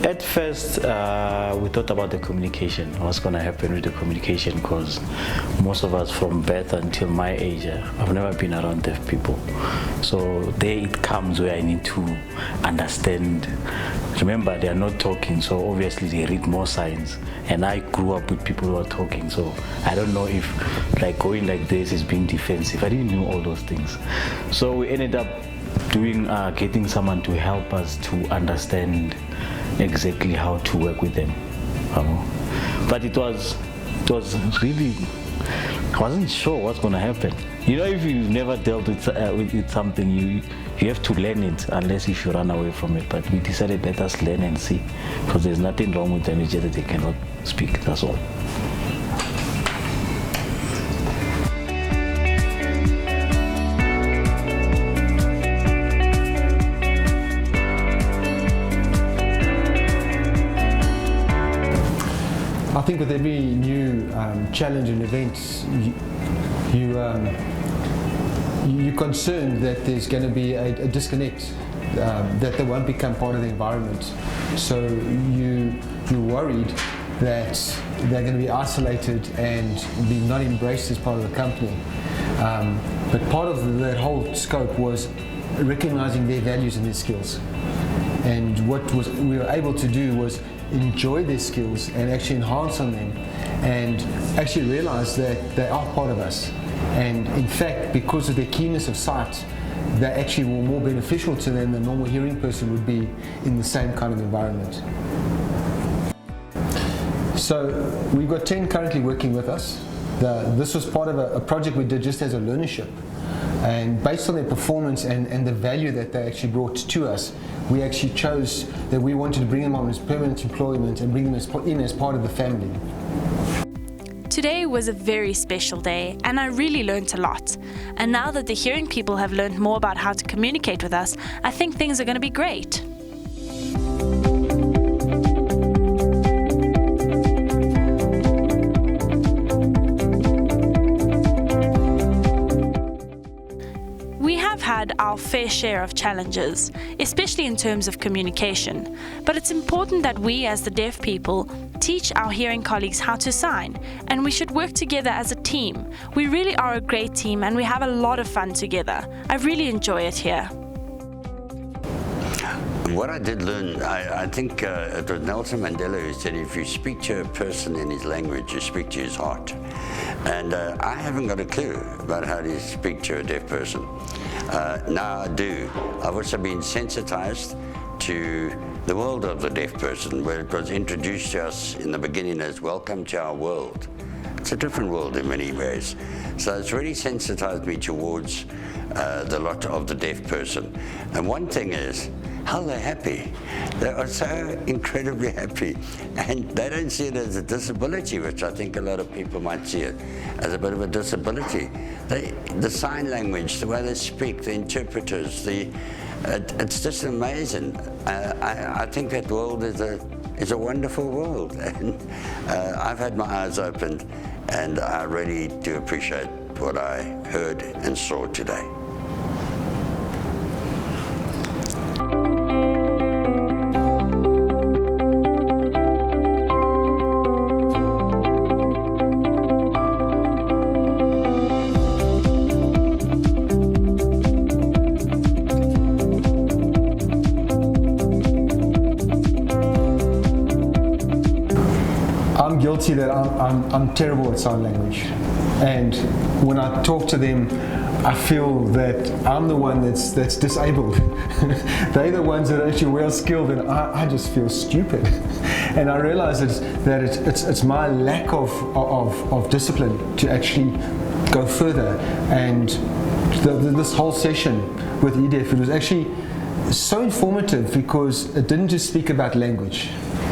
At first, we thought about the communication, what's going to happen with the communication, because most of us from birth until my age, I've never been around deaf people. So there it comes where I need to understand. Remember, they are not talking, so obviously they read more signs. And I grew up with people who are talking, so I don't know if like going like this is being defensive. I didn't know all those things. So we ended up getting someone to help us to understand exactly how to work with them. But it was really, I wasn't sure what's going to happen. You know, if you've never dealt with something, you have to learn it, unless if you run away from it. But we decided, let us learn and see, because there's nothing wrong with them, it's just that they cannot speak, that's all. I think with every new challenge and event, you're concerned that there's going to be a disconnect, that they won't become part of the environment. So you're worried that they're going to be isolated and be not embraced as part of the company. But part of that whole scope was recognizing their values and their skills. And what we were able to do was enjoy their skills and actually enhance on them, and actually realize that they are part of us. And in fact, because of their keenness of sight, they actually were more beneficial to them than a normal hearing person would be in the same kind of environment. So we've got 10 currently working with us. This was part of a project we did just as a learnership. And based on their performance and the value that they actually brought to us, we actually chose that we wanted to bring them on as permanent employment and bring them in as part of the family. Today was a very special day, and I really learned a lot. And now that the hearing people have learned more about how to communicate with us, I think things are going to be great. Had our fair share of challenges, especially in terms of communication. But it's important that we, as the deaf people, teach our hearing colleagues how to sign, and we should work together as a team. We really are a great team, and we have a lot of fun together. I really enjoy it here. What I did learn, I think it was Nelson Mandela who said, if you speak to a person in his language, you speak to his heart. And I haven't got a clue about how to speak to a deaf person. Now I do. I've also been sensitized to the world of the deaf person, where it was introduced to us in the beginning as welcome to our world. It's a different world in many ways. So it's really sensitized me towards the lot of the deaf person. And one thing is, how they're happy. They are so incredibly happy. And they don't see it as a disability, which I think a lot of people might see it as a bit of a disability. The sign language, the way they speak, the interpreters, it's just amazing. I think that world is a wonderful world. And I've had my eyes opened, and I really do appreciate what I heard and saw today. I'm guilty that I'm terrible at sign language, and when I talk to them, I feel that I'm the one that's disabled. They're the ones that are actually well skilled, and I just feel stupid. And I realize that it's my lack of discipline to actually go further. And this whole session with EDF, it was actually so informative, because it didn't just speak about language,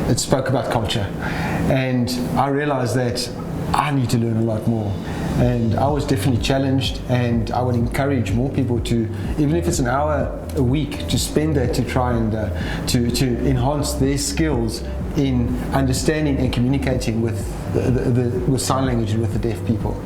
it spoke about culture. And I realized that I need to learn a lot more. And I was definitely challenged, and I would encourage more people to, even if it's an hour a week, to spend that to try and to enhance their skills in understanding and communicating with sign language and with the deaf people.